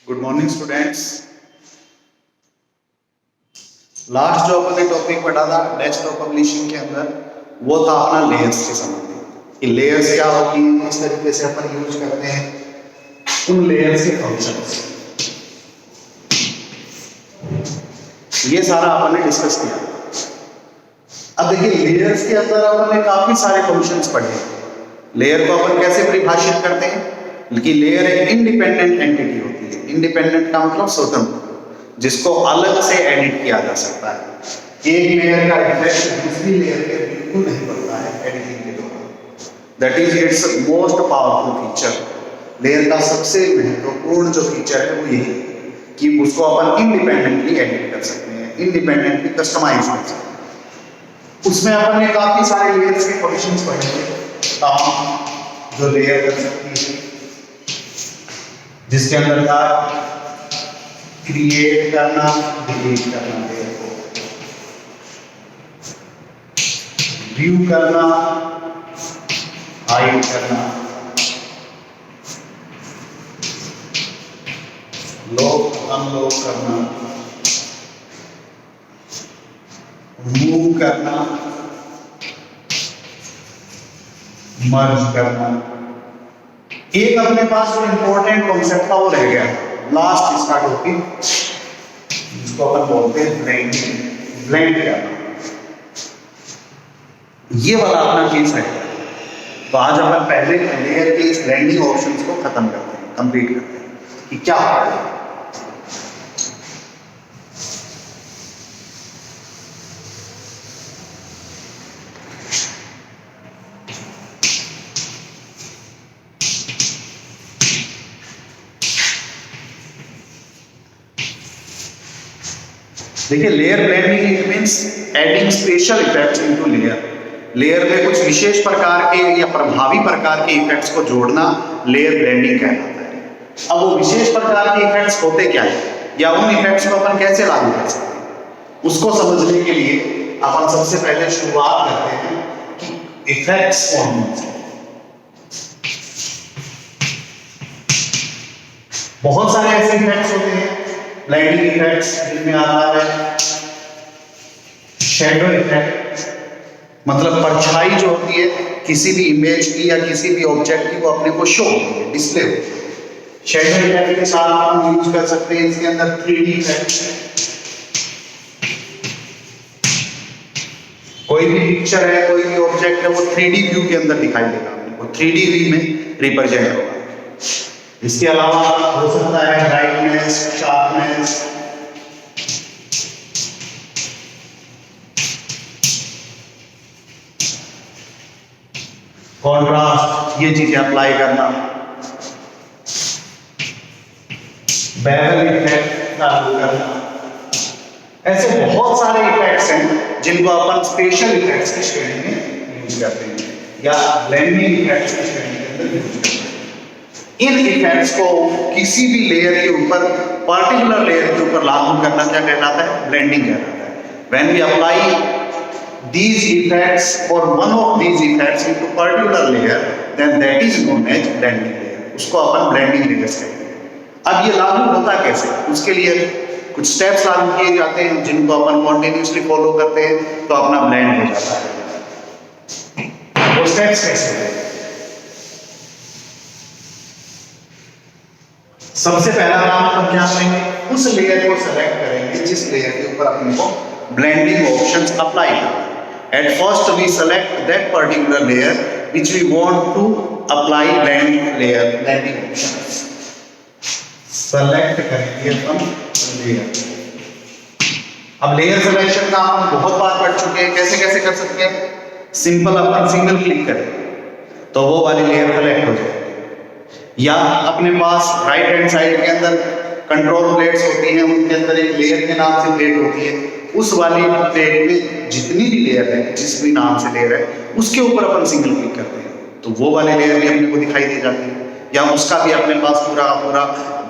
Good morning students. Last जो अपन ने topic पढ़ा था डेस्कटॉप पब्लिशिंग के अंदर वो था अपना लेयर्स के संबंधित कि लेयर्स क्या होती हैं, किस तरीके से अपन यूज करते हैं, उन लेयर्स के फंक्शंस, ये सारा अपन ने डिस्कस किया। अब देखिए लेयर्स के अंदर अपन ने काफी सारे फंक्शंस पढ़े। लेयर को अपन कैसे परिभाषित करते हैं कि लेयर एक इंडिपेंडेंट एंटिटी होती है। इंडिपेंडेंट का मतलब स्वतंत्र, जिसको अलग से एडिट किया जा सकता है। एक लेयर का इफेक्ट दूसरी लेयर पे बिल्कुल नहीं पड़ता है एडिटिंग के दौरान। That is it's most powerful feature. Layer का सबसे महत्वपूर्ण जो फीचर है वो यही है कि उसको अपन इंडिपेंडेंटली एडिट कर सकते हैं, इंडिपेंडेंटली कस्टमाइज कर सकते हैं। उसमें अपन ने काफी सारे लेयर्स के फंक्शंस पढ़े थे, काम जो लेयर कर सकती है, जिसके अंदर था क्रिएट करना, डिलीट करना, लेयर को व्यू करना, हाइड करना, लॉक अनलॉक करना, मूव करना, मर्ज करना। एक अपने पास जो इंपॉर्टेंट कॉन्सेप्ट था वो रह गया, लास्ट इसका टॉपिक, जिसको अपन बोलते हैं ब्लेंडिंग, ब्लेंड करना। ये वाला अपना केस है। तो आज अपन पहले लेयर के इस ब्लेंडिंग ऑप्शंस को खत्म करते हैं, कंप्लीट करते हैं कि क्या होता है। देखिए layer blending it means adding special effects into layer. Layer में कुछ विशेष प्रकार के या प्रभावी प्रकार के इफेक्ट्स को जोड़ना लेयर ब्लेंडिंग कहलाता है। अब वो विशेष प्रकार के इफेक्ट्स होते क्या है या उन इफेक्ट्स को अपन कैसे लागू कर सकते हैं, उसको समझने के लिए अपन सबसे पहले शुरुआत करते हैं कि इफेक्ट्स कौन से। बहुत सारे ऐसे इफेक्ट्स होते हैं ब्लेंडिंग इफेक्ट्स, जिनमें आता है शैडो इफेक्ट, मतलब परछाई जो होती है किसी भी इमेज की या किसी भी ऑब्जेक्ट की, वो अपने को शो होती है, डिस्प्ले होती है। शैडो इफेक्ट के साथ हम यूज कर सकते हैं इसके अंदर 3D इफेक्ट। कोई भी पिक्चर है, कोई भी ऑब्जेक्ट है, वो 3D व्यू के अंदर दिखाई देगा, वो 3D व्यू में रिप्रेजेंट होगा। इसके अलावा हो सकता है ब्राइटनेस, शार्पनेस, कॉन्ट्रास्ट, ये चीजें अप्लाई करना, बेवल इफेक्ट लागू करना। ऐसे बहुत सारे इफेक्ट्स हैं जिनको अपन स्पेशल इफेक्ट्स की श्रेणी में यूज करते हैं या ब्लेंडिंग इफेक्ट्स की श्रेणी के अंदर यूज करते हैं। इन इफेक्ट्स को किसी भी लेयर के ऊपर, पर्टिकुलर लेयर के ऊपर लागू करना क्या कहलाता है? ब्लेंडिंग कहलाता है। When we apply these effects or one of these effects into particular layer, then that is known as blending layer. उसको अपन blending layers कहते हैं। अब ये लागू होता कैसे? उसके लिए कुछ स्टेप्स लागू किए जाते हैं जिनको अपन कॉन्टिन्यूसली फॉलो करते हैं तो अपना ब्लेंड हो जाता है। वो स्टेप्स कैसे हैं? सबसे पहला काम अपन क्या करेंगे, उस लेयर को सेलेक्ट करेंगे जिस लेयर के ऊपर अपने को ब्लेंडिंग ऑप्शंस अप्लाई करना है। At first we select that particular layer which we want to apply blending options. Select करेंगे अपन लेयर। अब लेयर सिलेक्शन का हम बहुत बार पढ़ चुके हैं, कैसे कैसे कर सकते हैं। सिंपल अपन सिंगल क्लिक करें तो वो वाली लेयर सेलेक्ट हो जाएगी, या अपने पास राइट हैंड साइड के अंदर कंट्रोल प्लेट्स होती हैं, उनके अंदर एक लेयर के नाम से प्लेट होती है, उस वाली प्लेट में जितनी भी लेयर है, जिस भी नाम से लेयर है, उसके ऊपर अपन सिंगल क्लिक करते हैं तो वो वाली लेयर भी अपने को दिखाई दे जाती है, या उसका भी अपने पास पूरा पूरा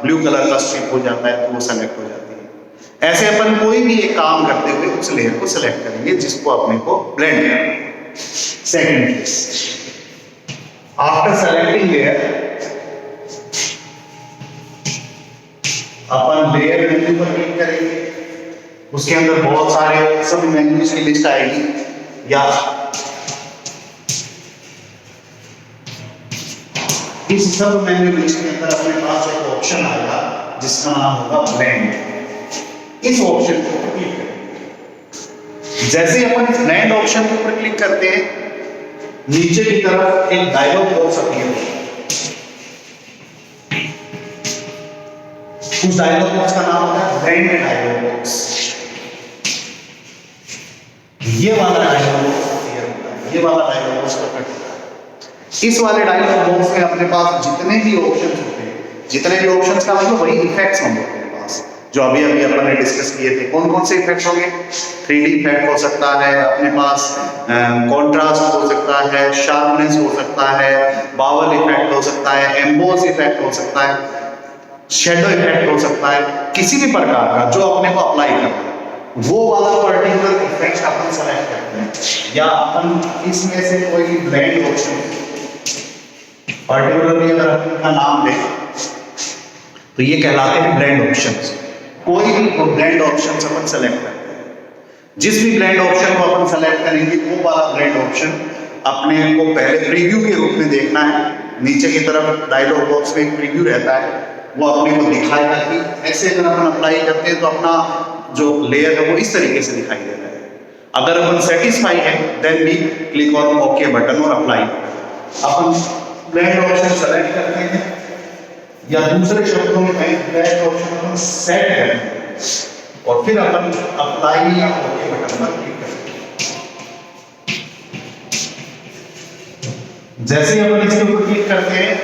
ब्लू कलर का स्ट्रिप हो जाता है तो वो सेलेक्ट हो जाती है। ऐसे अपन कोई भी एक काम करते हुए उस लेयर को सेलेक्ट करेंगे जिसको अपने को ब्लेंड करना है। सेकंड, आफ्टर सेलेक्टिंग लेयर अपन लेयर मेन्यू पर क्लिक करेंगे, उसके अंदर बहुत सारे सब मेन्यूज की लिस्ट आएगी, या इस सब मेन्यू लिस्ट के अंदर अपने पास एक ऑप्शन आएगा जिसका नाम होगा ब्लेंड। इस ऑप्शन के ऊपर क्लिक करेंगे। जैसे ही अपन इस ब्लेंड ऑप्शन के ऊपर क्लिक करते हैं, नीचे की तरफ एक डायलॉग बॉक्स अपीयर होगा। उस डायलॉग बॉक्स का नाम होता है ब्लेंड डायलॉग बॉक्स। ये वाला डायलॉग बॉक्स अपीयर होता है, ये वाला डायलॉग बॉक्स प्रकट होता है। इस वाले डायलॉग बॉक्स में अपने पास जितने भी ऑप्शंस होते हैं, जितने भी ऑप्शंस का मतलब वही इफेक्ट्स होंगे अपने पास, जो अभी अभी अपन ने डिस्कस किए थे। कौन कौन से इफेक्ट्स होंगे? 3D इफेक्ट हो सकता है, अपने पास कॉन्ट्रास्ट हो सकता है, शार्पनेस हो सकता है, बावल इफेक्ट हो सकता है, एम्बोस इफेक्ट हो सकता है, शेडो इफेक्ट हो सकता है, किसी भी प्रकार का जो अपने को अप्लाई करना है वो वाला पर्टिकुलर इफेक्ट अपन सेलेक्ट करते हैं। या अपन इसमें से कोई ब्लेंड ऑप्शन पर्टिकुलरली अगर अपन का नाम दें तो ये कहलाते हैं ब्लेंड ऑप्शंस। कोई भी ब्लेंड ऑप्शन अपन सेलेक्ट करते हैं, जिस भी ब्लेंड ऑप्शन को अपन सेलेक्ट करेंगे वो वाला ब्लेंड ऑप्शन अपने को पहले प्रीव्यू के रूप में देखना है। नीचे की तरफ डायलॉग बॉक्स में एक प्रीव्यू रहता है, वो अपने को दिखाएगा कि ऐसे अगर अपन अप्लाई करते हैं तो अपना जो लेयर है वो इस तरीके से दिखाई दे रहा है। अगर अपन सेटिस्फाई है then we click on okay button और अप्लाई। अपन ब्लेंड ऑप्शन सेलेक्ट करते हैं, या दूसरे शब्दों में कहें ब्लेंड ऑप्शन अपन सेट करते हैं और फिर अपन अप्लाई या ओके बटन पर क्लिक करते हैं। जैसे ही अपन इसके ऊपर क्लिक करते हैं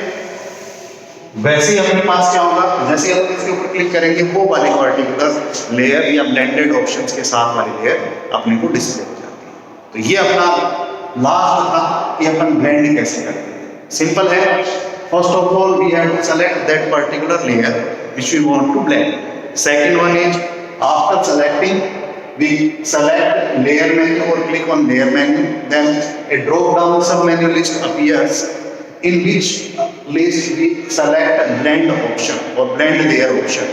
वैसे ही अपने पास क्या होगा, जैसे ही अपन इसके ऊपर क्लिक करेंगे वो वाली पर्टिकुलर लेयर या ब्लेंडेड ऑप्शंस के साथ वाली लेयर अपने को डिस्प्ले हो जाती है। तो ये अपना लास्ट था कि अपन ब्लेंड कैसे करते हैं। सिंपल है। First of all we have to select that particular layer which we want to blend. Second one is after selecting we select layer menu or click on layer menu, then a drop down sub menu list appears in which list we select blend option or blend layer option.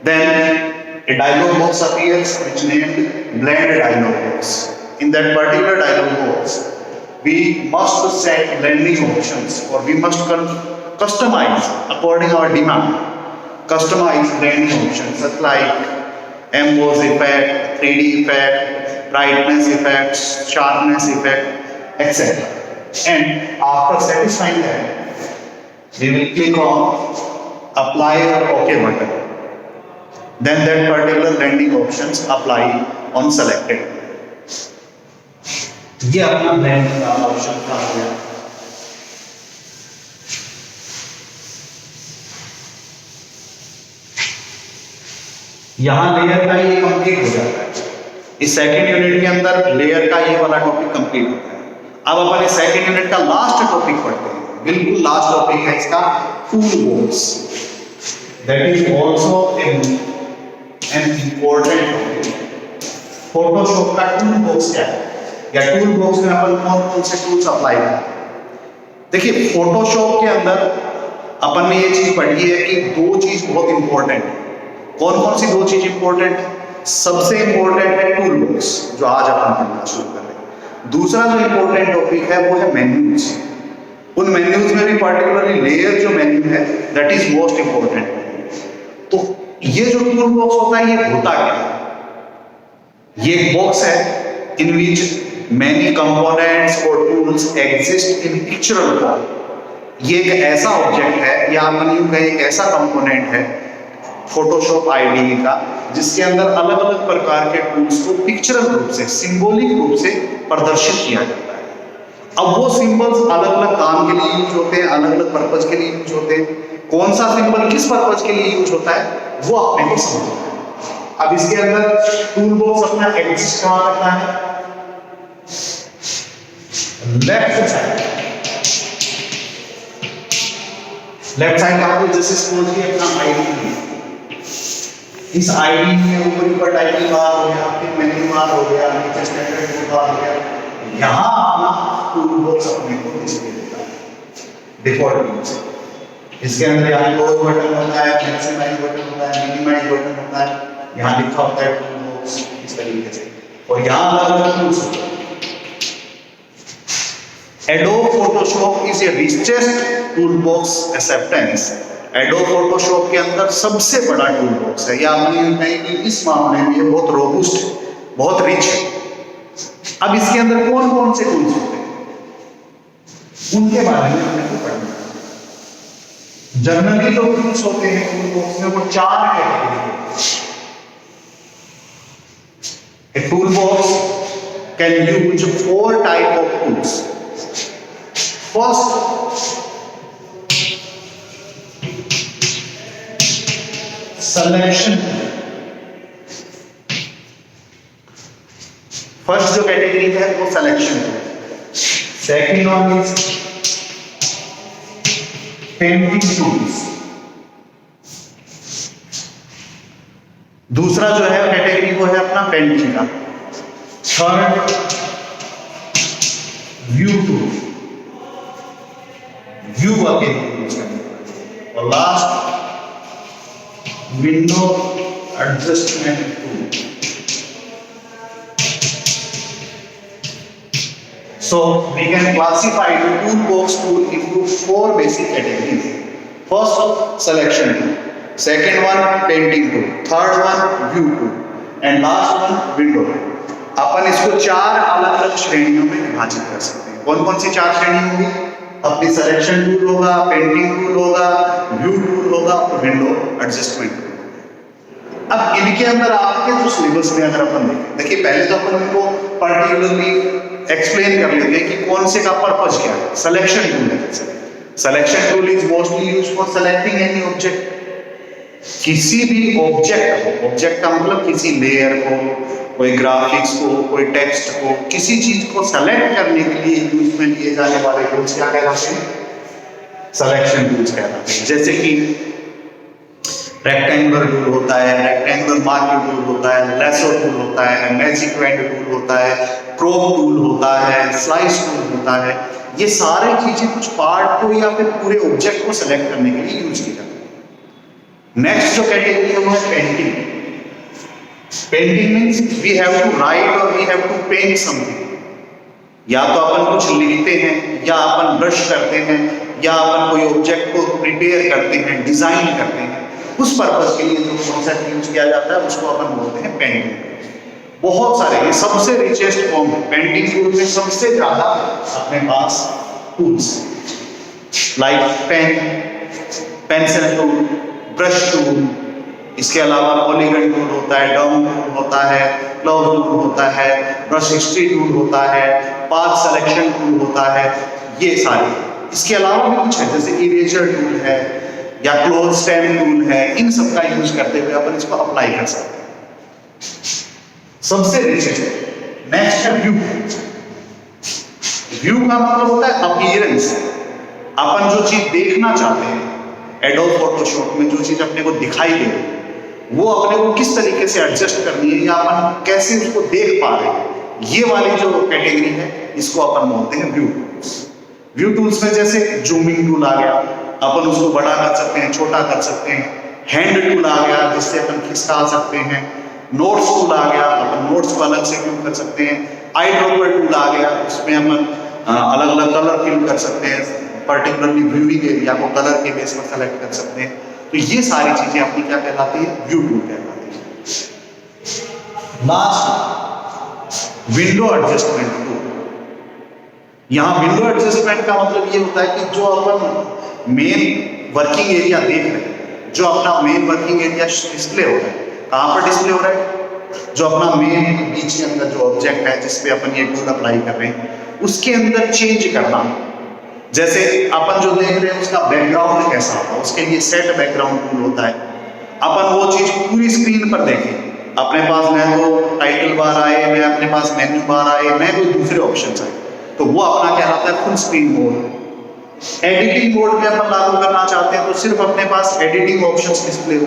Then a dialog box appears which named blend dialog box. In that particular dialog box we must set blending options or we must customize according our demand. Customize blending options such like emboss effect, 3D effect, brightness effect, sharpness effect, etc. And after satisfying that, we will click on apply or OK button. Then that particular blending options apply on selected. ये अपना blend का option था गया। यहाँ layer का ये complete हो जाता है। इस सेकंड यूनिट के अंदर लेयर का ये वाला टॉपिक कंप्लीट होता है। अब अपन इस सेकंड यूनिट का लास्ट टॉपिक पढ़ते हैं। बिल्कुल लास्ट टॉपिक है इसका tool box. That is also an important topic. Photoshop का टूल बॉक्स क्या है, या टूल बॉक्स में अपन कौन कौन से टूल्स अप्लाई करते हैं। देखिए फोटोशॉप के अंदर अपन ने ये चीज पढ़ी है कि दो चीज बहुत इंपॉर्टेंट है। कौन कौन सी दो चीज इंपॉर्टेंट? सबसे इंपॉर्टेंट है टूल बॉक्स, जो आज अपन पढ़ना शुरू कर रहे हैं। दूसरा जो इंपॉर्टेंट टॉपिक है वो है मेन्यूज। उन मेन्यूज में भी पर्टिकुलरली लेयर जो मेन्यू है दैट इज मोस्ट इंपॉर्टेंट। तो ये जो टूल बॉक्स होता है ये होता क्या है? ये एक बॉक्स है इन विच मेनी कंपोनेंट्स और tools exist in pictorial form. ये एक ऐसा ऑब्जेक्ट है या अपन यूं कहें एक ऐसा कंपोनेंट है फोटोशॉप आईडी का जिसके अंदर अलग अलग प्रकार के टूल्स को पिक्चरल रूप से, सिंबॉलिक रूप से प्रदर्शित किया जाता है। अब वो सिंबल्स अलग अलग काम के लिए यूज होते हैं, अलग अलग पर्पज के लिए यूज होते हैं। कौन सा सिंबल किस पर्पज के लिए यूज होता है वो आपने को समझना है। अब इसके अंदर टूल बॉक्स अपना एग्जिस्ट कहाँ करता है? लेफ्ट साइड आपको जैसे सपोज कि अपना आईडी, इस आईडी में ऊपर टाइटल बार हो गया, फिर मेन्यू बार हो गया, नीचे स्टैंडर्ड बार हो गया। यहाँ अपना टूल बॉक्स अपने को डिस्प्ले देता है डिफॉल्ट रूप से। इसके अंदर यहाँ क्लोज बटन होता है, मैक्सिमाइज बटन होता है, मिनिमाइज बटन होता है, यहाँ लिखा होता है टूल बॉक्स इस तरीके से, और यहाँ अलग-अलग टूल्स होते हैं। Adobe Photoshop is a richest toolbox acceptance. Adobe Photoshop के अंदर सबसे बड़ा टूल बॉक्स है, या आपने कहीं कि इस मामले में ये बहुत रोबुस्ट है, बहुत रिच है। अब इसके अंदर कौन कौन से टूल्स होते हैं उनके बारे में हमने को पढ़ना है। जनरली जो टूल्स होते हैं टूल बॉक्स में वो 4 कैटेगरी है। A toolbox can use 4 type of tools. First, selection. First जो कैटेगरी है वो सिलेक्शन है। Second one is painting tools. दूसरा जो है कैटेगरी वो है अपना पेंटिंग का। Third view tool, view again, और last window adjustment tool. So we can classify the toolbox tool into 4 basic categories. First, selection tool. Second one, painting tool. Third one, view tool. And last one, window tool. अपन इसको 4 अलग-अलग श्रेणियों में विभाजित कर सकते हैं। कौन-कौन सी 4 श्रेणी होंगी? अपनी सिलेक्शन टूल होगा, पेंटिंग टूल होगा, व्यू टूल होगा और विंडो एडजस्टमेंट टूल। अब इनके अंदर आपके जो सिलेबस में अगर अपन देखें, देखिए पहले तो अपन इनको पर्टिकुलरली एक्सप्लेन कर लेते हैं कि कौन से का पर्पस क्या है। सिलेक्शन टूल है। Selection tool is mostly used for selecting any object. किसी भी ऑब्जेक्ट को, ऑब्जेक्ट का मतलब किसी लेयर को, कोई ग्राफिक्स को, कोई टेक्स्ट को, किसी चीज को सेलेक्ट करने के लिए यूज में लिए जाने वाले टूल्स क्या कहलाते हैं? सिलेक्शन टूल्स कहलाते हैं। जैसे कि रेक्टेंगुलर टूल होता है, रेक्टेंगुलर मार्किंग टूल होता है, लेसो टूल होता है, मैजिक वैंड टूल होता है, क्रोप टूल होता है, स्लाइस टूल होता है। ये सारे चीजें कुछ पार्ट को या फिर पूरे ऑब्जेक्ट को सेलेक्ट करने के लिए यूज की जाती है। नेक्स्ट जो कैटेगरी है वो है painting. Painting means we have to write और we have to paint something. या तो अपन कुछ लिखते हैं, या अपन ब्रश करते हैं, या अपन कोई ऑब्जेक्ट को प्रिपेयर करते हैं, डिजाइन करते हैं। उस पर्पस के लिए जो कॉन्सेप्ट यूज किया जाता है उसको अपन बोलते हैं पेंटिंग। बहुत सारे, ये सबसे रिचेस्ट फॉर्म है। पेंटिंग टूल में सबसे ज्यादा अपने पास tools like pen, pencil tool, brush tool, इसके अलावा पॉलीगन टूल होता है, डॉम टूल होता है, क्लाउड टूल होता है, ब्रश हिस्ट्री टूल होता है, पाथ सिलेक्शन टूल होता है, ये सारे। इसके अलावा भी कुछ है जैसे इरेजर टूल है या क्लोज स्टैम्प टूल है। इन सब का यूज करते हुए अपन इसको अप्लाई कर सकते हैं। सबसे रिचेस्ट नेक्स्ट है व्यू। व्यू का मतलब होता है अपीयरेंस। अपन जो चीज देखना चाहते हैं एडोब फोटोशॉप में, जो चीज अपने को दिखाई दे वो अपने को किस तरीके से एडजस्ट करनी है या अपन कैसे उसको देख पा रहे हैं, ये वाली जो कैटेगरी है इसको अपन बोलते हैं व्यू टूल्स। व्यू टूल्स में जैसे जूमिंग टूल आ गया, अपन उसको बड़ा कर सकते हैं, छोटा कर सकते हैं। हैंड टूल आ गया जिससे अपन खिसका सकते हैं। नोट्स टूल आ गया, अपन नोट्स को अलग से व्यू कर सकते हैं। आई ड्रॉपर टूल आ गया, उसमें अपन अलग अलग कलर फिल कर सकते हैं, पर्टिकुलरली व्यूइंग एरिया को कलर के बेस पर सेलेक्ट कर सकते हैं। तो ये सारी चीजें अपनी क्या कहलाती है? व्यू टूल कहलाती है। Last window adjustment tool. यहाँ विंडो एडजस्टमेंट का मतलब ये होता है कि जो अपन मेन वर्किंग एरिया देख रहे हैं, जो अपना मेन वर्किंग एरिया डिस्प्ले हो रहा है, कहाँ पर डिस्प्ले हो रहा है? जो अपना मेन बीच के अंदर जो ऑब्जेक्ट है जिसपे अपन ये टूल अप्लाई कर रहे हैं उसके अंदर चेंज करना। जैसे अपन जो देख रहे हैं उसका बैकग्राउंड कैसा होता है, उसके लिए सेट बैकग्राउंड टूल होता है। अपन वो चीज पूरी स्क्रीन पर देखें, अपने पास न तो टाइटल बार आए, न अपने पास मेन्यू बार आए, न कोई दूसरे ऑप्शन आए, तो वो अपना कहलाता है full screen mode. Editing mode में अपन लागू करना चाहते हैं तो सिर्फ अपने पास एडिटिंग ऑप्शंस डिस्प्ले हो,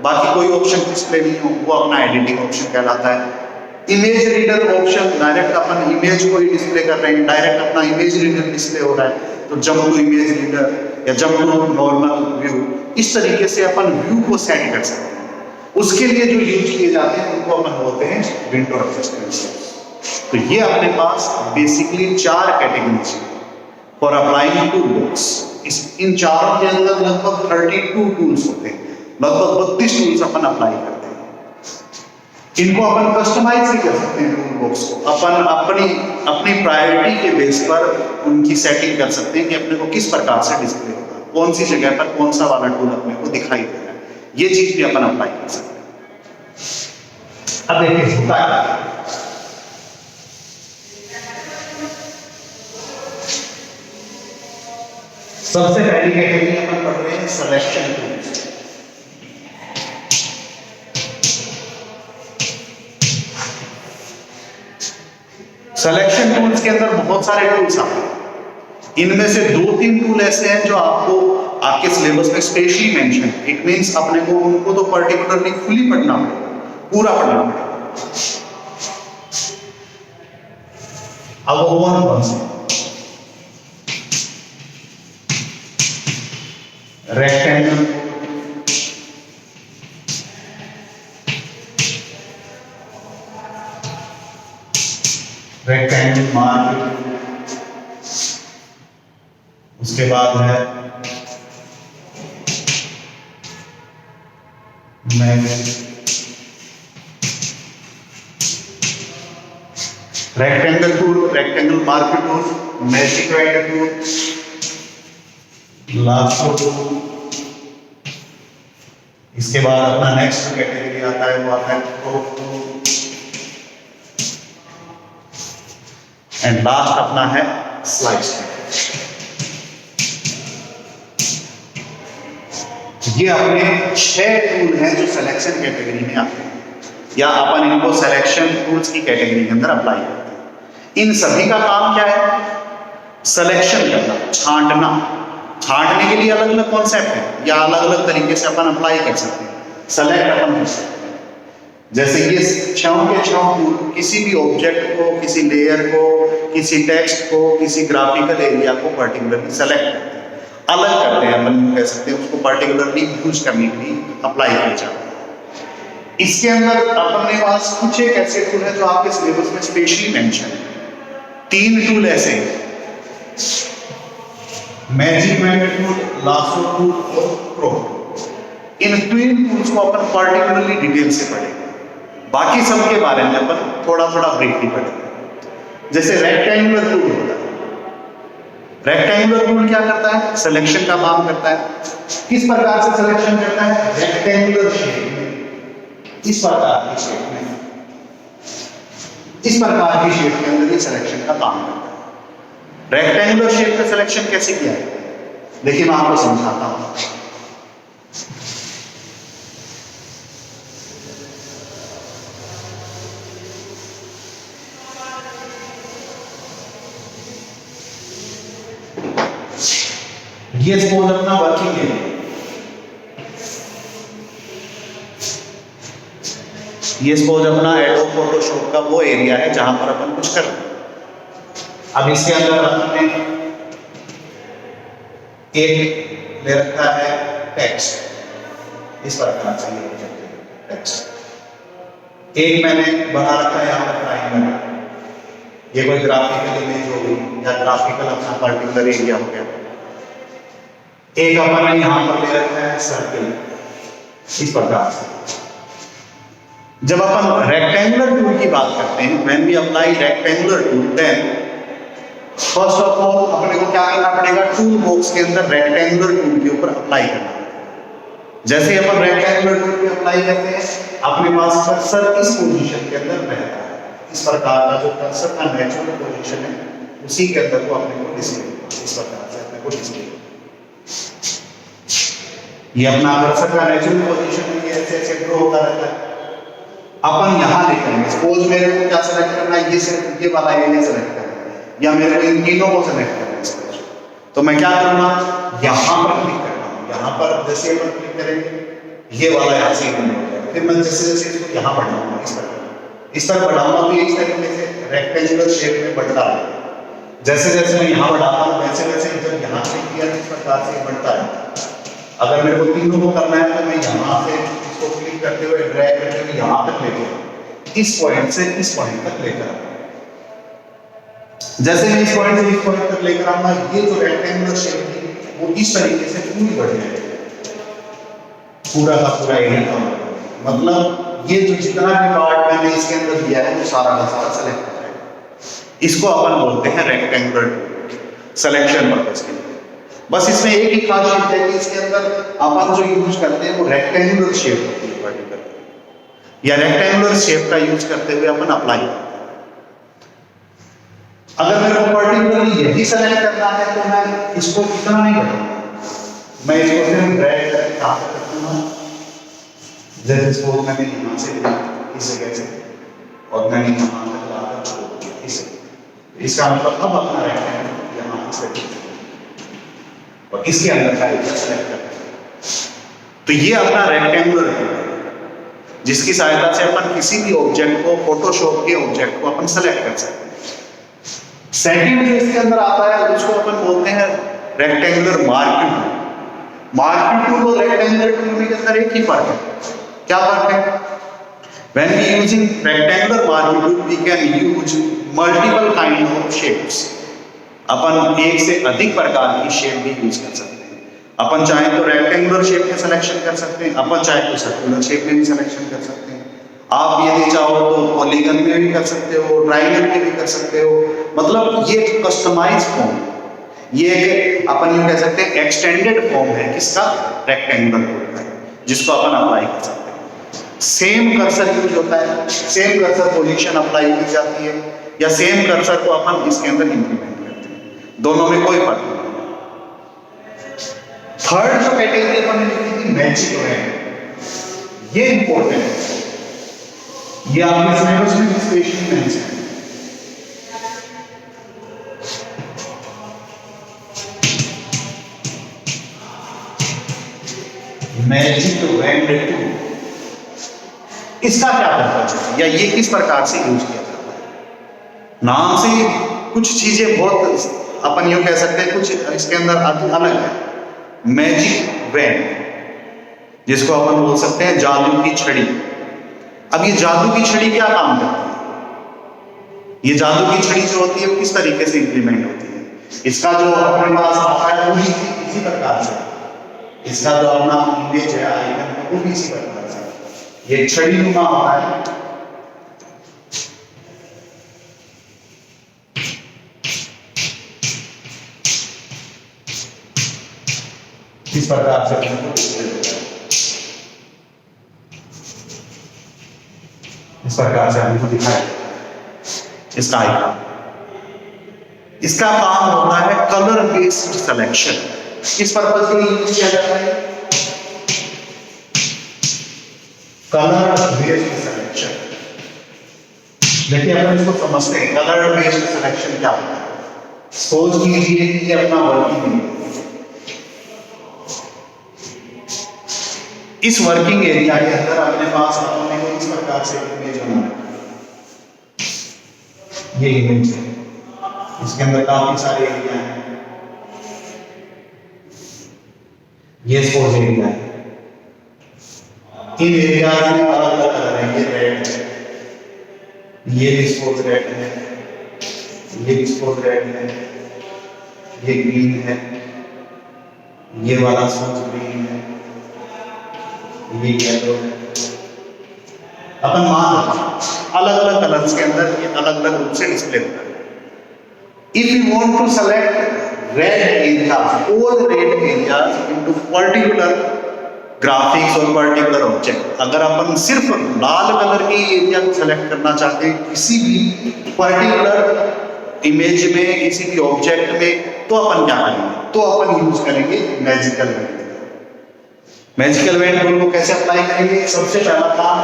बाकी कोई ऑप्शन डिस्प्ले नहीं हो, वो अपना एडिटिंग ऑप्शन कहलाता है। इमेज रीडर ऑप्शन, डायरेक्ट अपन इमेज को ही डिस्प्ले कर रहे हैं, डायरेक्ट अपना इमेज रीडर डिस्प्ले हो रहा है तो जंप टू इमेज रीडर, या जंप नॉर्मल व्यू, इस तरीके से अपन व्यू को सेट कर सकते हैं। उसके लिए जो यूज किए जाते हैं उनको अपन बोलते हैं विंडो एडजस्टमेंट। तो ये अपने पास basically 4 categories for applying tool box. इन चारों के अंदर लगभग 32 टूल्स होते हैं, लगभग 32 टूल्स अपन अप्लाई करते हैं। इनको अपन कस्टमाइज भी कर सकते हैं टूल बॉक्स को, अपन अपनी प्रायोरिटी के बेस पर उनकी सेटिंग कर सकते हैं कि अपने को किस प्रकार से डिस्प्ले होगा, कौन सी जगह पर कौन सा वाला टूल अपने को दिखाई दे रहा है, ये चीज भी अपन अप्लाई कर सकते हैं। अब देखिए होता है सबसे पहली कैटेगरी अपन पढ़ रहे हैं सिलेक्शन टूल्स। सिलेक्शन टूल्स के अंदर बहुत सारे टूल्स आते हैं। इनमें से 2-3 टूल ऐसे हैं जो आपको आपके सिलेबस में स्पेशली मेंशन, इट मींस अपने को उनको तो पर्टिकुलरली फुली पढ़ना पड़ेगा, पूरा पढ़ना पड़ेगा। अब वो कौन से रेक्टेंगल, रेक्टेंगल मार्क, उसके बाद है rectangle tool, rectangle mark tool, magic writer tool, lasso tool. इसके बाद अपना नेक्स्ट कैटेगरी आता है वो आता है प्रोब टूल, एंड लास्ट अपना है स्लाइस। ये अपने 6 टूल हैं जो सिलेक्शन कैटेगरी में आते हैं, या अपन इनको सिलेक्शन टूल्स की कैटेगरी के अंदर अप्लाई करते हैं। इन सभी का काम क्या है? सिलेक्शन करना, छांटना। छांटने के लिए अलग अलग कॉन्सेप्ट है, या अलग अलग तरीके से अपन अप्लाई कर सकते हैं, सेलेक्ट अपन कर सकते हैं। जैसे ये 6 के 6 टूल किसी भी ऑब्जेक्ट को, किसी लेयर को, किसी टेक्स्ट को, किसी ग्राफिकल एरिया को पर्टिकुलरली सेलेक्ट करते हैं, अलग करते हैं, अपन कह सकते हैं उसको पर्टिकुलरली यूज करने के लिए अप्लाई किया जाता है। इसके अंदर अपने पास कुछ एक ऐसे टूल है जो आपके सिलेबस में स्पेशली मेंशन है। 3 टूल ऐसे हैं, magic magnet tool, lasso tool और प्रो। इन 3 टूल्स को अपन पर्टिकुलरली डिटेल से पढ़ेंगे, बाकी सब के बारे में अपन थोड़ा थोड़ा ब्रीफली पढ़ेंगे। जैसे रेक्टेंगुलर टूल होता है, रेक्टेंगुलर टूल क्या करता है? सिलेक्शन का काम करता है। किस प्रकार से सिलेक्शन करता है? रेक्टेंगुलर शेप में, इस प्रकार की शेप में, इस प्रकार की शेप के अंदर ये सिलेक्शन का काम करता है। रेक्टेंगुलर शेप का सिलेक्शन कैसे किया है? देखिए मैं आपको समझाता हूं। ये सपोज अपना वर्किंग एरिया, ये सपोज अपना एडोब फोटोशॉप का वो एरिया है जहां पर अपन कुछ कर रहे हैं। अब इसके अंदर हमने एक ले रखा है टेक्स्ट, इस प्रकार से ये टेक्स्ट। एक मैंने बना रखा है यहाँ पर ट्राइंगल, ये कोई ग्राफिकल इमेज होगी या ग्राफिकल अपना पर्टिकुलर एरिया हो गया। एक अपन ने यहां पर ले रखा है सर्कल, इस प्रकार से। जब अपन रेक्टेंगुलर टूल की बात करते हैं, when we apply rectangular tool, then first of all अपने को क्या करना पड़ेगा? टूल बॉक्स के अंदर रेक्टेंगुलर टूल के ऊपर अप्लाई करना पड़ेगा। जैसे अपन रेक्टेंगुलर टूल पे अप्लाई करते हैं, अपने पास कर्सर इस पोजीशन के अंदर रहता है, इस प्रकार का जो कर्सर का नेचुरल पोजीशन है उसी के अंदर वो अपने को डिस्प्ले, इस प्रकार से अपने को डिस्प्ले। ये अपना कर्सर का नेचुरल पोजीशन है, ऐसे ऐसे ड्रॉ होता रहता है। अपन यहां लिखेंगे, सपोज मेरे को क्या सेलेक्ट करना है? ये सिर्फ ये वाला एरिया सेलेक्ट करना है, या मेरे को इन तीनों को सेलेक्ट करना है। तो मैं क्या करूंगा? यहां पर क्लिक करना है, यहां पर जैसे अपन क्लिक करेंगे ये वाला यहां से हो जाएगा। फिर मैं जैसे जैसे इसको यहां बढ़ाऊंगा, इस तरह बढ़ाऊंगा तो इस तरीके से रेक्टेंगुलर शेप में बढ़ता है। जैसे जैसे मैं यहाँ बढ़ाता हूँ वैसे वैसे जब यहाँ क्लिक किया तो इस प्रकार से बढ़ता है। अगर मेरे को तीनों को करना है तो मैं यहाँ से इसको क्लिक करते हुए ड्रैग करते हुए यहाँ तक लेके इस पॉइंट से इस पॉइंट तक लेकर आऊंगा। जैसे मैं इस पॉइंट से इस पॉइंट तक लेकर आऊंगा, ये जो रेक्टेंगुलर शेप थी वो इस तरीके से पूरी बढ़ जाएगी, पूरा का पूरा एरिया का मतलब ये जो जितना भी पार्ट मैंने इसके अंदर दिया है वो सारा का सारा सेलेक्ट हो जाएगा। इसको अपन बोलते हैं रेक्टेंगुलर सिलेक्शन पर्पस के लिए। बस इसमें एक ही खासियत है कि इसके अंदर अपन जो यूज करते हैं वो रेक्टेंगुलर शेप होती है पर्टिकुलर, या रेक्टेंगुलर शेप का यूज करते हुए अपन अप्लाई करते हैं। अगर मेरे को पर्टिकुलरली यही सेलेक्ट करना है तो मैं इसको इतना नहीं बढ़ाऊंगा, मैं इसको सिर्फ ड्रैग करके काम कर सकता हूँ। जैसे इसको मैंने यहाँ से इस जगह से और मैंने यहाँ तक लाकर इसे, इसका मतलब अब अपना रेक्टेंगल यहाँ इस तरीके और इसके अंदर का एरिया सेलेक्ट करते हैं। तो ये अपना रेक्टेंगुलर है जिसकी सहायता से अपन किसी भी ऑब्जेक्ट को, फोटोशॉप के ऑब्जेक्ट को अपन सेलेक्ट कर सकते हैं। सेकंड जो इसके अंदर आता है उसको अपन बोलते हैं rectangular marking tool. Marking tool और रेक्टेंगुलर टूल के अंदर एक ही फर्क है। क्या फर्क है? When we using rectangular marking tool, we can use multiple kind of shapes. अपन एक से अधिक प्रकार की शेप भी यूज कर सकते हैं। अपन चाहे तो रेक्टेंगुलर शेप में सिलेक्शन कर सकते हैं, अपन चाहे तो सर्कुलर शेप में भी सिलेक्शन कर सकते हैं। आप यदि चाहो तो पॉलीगन में भी कर सकते हो, ट्राइंगल में भी कर सकते हो। मतलब ये कस्टमाइज फॉर्म, ये अपन यूं कह सकते हैं एक्सटेंडेड फॉर्म है किसका? रेक्टेंगुलर टूल का, जिसको अपन अप्लाई कर सकते हैं। सेम कर्सर यूज होता है, सेम कर्सर पोजीशन अप्लाई की जाती है, या सेम कर्सर को अपन इसके अंदर इंप्लीमेंट करते हैं। दोनों में कोई फर्क नहीं। थर्ड जो कैटेगरी अपन ने लिखी थी मैजिक रैंक, ये इंपॉर्टेंट है, ये आपके सिलेबस में स्पेशली मेंशन है। मैजिक रैंक टूल, इसका क्या पर्पज है या ये किस प्रकार से यूज किया जाता है? नाम से कुछ चीजें बहुत अपन यूं कह सकते हैं कुछ इसके अंदर अलग है। मैजिक वैंड, जिसको अपन बोल सकते हैं जादू की छड़ी। अब ये जादू की छड़ी क्या काम करती है? ये जादू की छड़ी जो होती है वो किस तरीके से इंप्लीमेंट होती है? इसका जो अपने पास आता है वो भी इसी प्रकार से, इसका जो अपना इमेज है आइकन वो भी इसी प्रकार से, ये छड़ी नुमा होता है। इस प्रकार से इस प्रकार से हमको दिखाया इसका आइकन। इसका काम होता है कलर बेस्ड सिलेक्शन। किस पर्पज के लिए यूज किया जाता है? Colour based selection. देखिए अपन इसको समझते हैं, कलर बेस्ड सिलेक्शन क्या होता है। सपोज कीजिए कि ये अपना वर्किंग एरिया, इस वर्किंग एरिया के अंदर अपने पास अपने को इस प्रकार से इमेज बनाना है। ये इमेज है, इसके अंदर काफी सारे एरिया हैं। ये स्पोज एरिया है, इन एरिया में अलग अलग कलर है। ये रेड है, ये भी स्पोज रेड है, ये भी स्पोज रेड है, ये ग्रीन है, ये वाला स्पोज ग्रीन है, ये येलो है। अपन मान अलग अलग कलर्स के अंदर ये अलग अलग रूप से डिस्प्ले होता है। If you want to select red areas, all red areas into particular graphics और पर्टिकुलर ऑब्जेक्ट, अगर अपन सिर्फ लाल कलर के एरिया को सेलेक्ट करना चाहते हैं किसी भी पर्टिकुलर इमेज में, किसी भी ऑब्जेक्ट में, तो अपन क्या करेंगे? तो अपन यूज करेंगे magical wand. Magical wand tool को कैसे अप्लाई करेंगे? सबसे पहला काम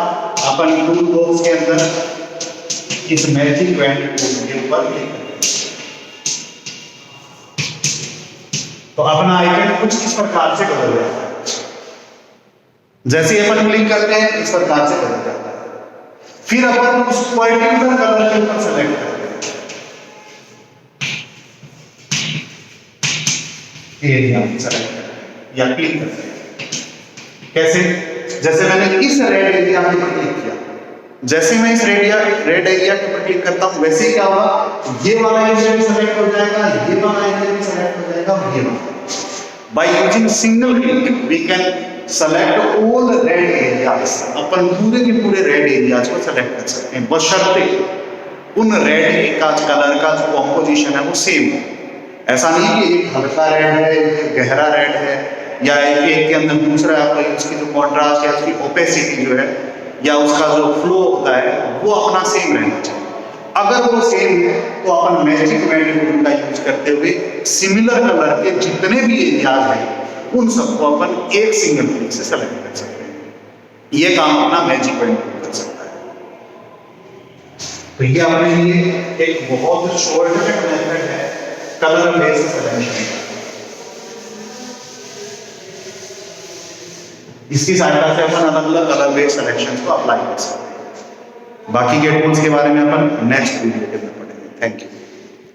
अपन टूल बॉक्स के अंदर इस मैजिक वैंड टूल के ऊपर क्लिक करेंगे। तो अपना आइकन कुछ इस प्रकार से बदल जाता है। जैसे अपन क्लिक करते हैं इस प्रकार से बदल जाता है। फिर अपन उस पर्टिकुलर कलर के ऊपर सेलेक्ट करते हैं। एरिया सेलेक्ट करें या क्लिक करें। कैसे? जैसे मैंने इस रेड एरिया के ऊपर क्लिक किया, जैसे मैं इस रेड एरिया के ऊपर क्लिक करता हूं वैसे ही क्या होगा, ये वाला एरिया भी सेलेक्ट हो जाएगा, ये वाला एरिया भी सेलेक्ट हो जाएगा, ये वाला। By using single click we can select all red areas. अपन पूरे के पूरे रेड एरियाज को सेलेक्ट कर सकते हैं, बशर्ते उन रेड का कलर का जो कॉम्पोजिशन है वो सेम हो। ऐसा नहीं कि एक हल्का रेड है, एक गहरा रेड है, या एक के अंदर दूसरा है, उसकी जो कॉन्ट्रास्ट या उसकी ओपेसिटी जो है या उसका जो फ्लो होता है वो अपना सेम रहना चाहिए। अगर वो सेम है तो अपन मैजिक बैंड टूल का यूज करते हुए सिमिलर कलर के जितने भी एरियाज हैं उन सबको अपन एक सिंगल क्लिक से सेलेक्ट कर सकते हैं। ये काम अपना मैजिक बैंड टूल कर सकता है। तो ये अपने लिए एक बहुत शॉर्टकट मेथड है कलर बेस्ड सिलेक्शन। इसकी सहायता से अपन अलग अलग कलर बेस्ड सिलेक्शन को अप्लाई कर सकते हैं। बाकी के टूल्स के बारे में अपन नेक्स्ट वीडियो के अंदर पढ़ेंगे। Thank you.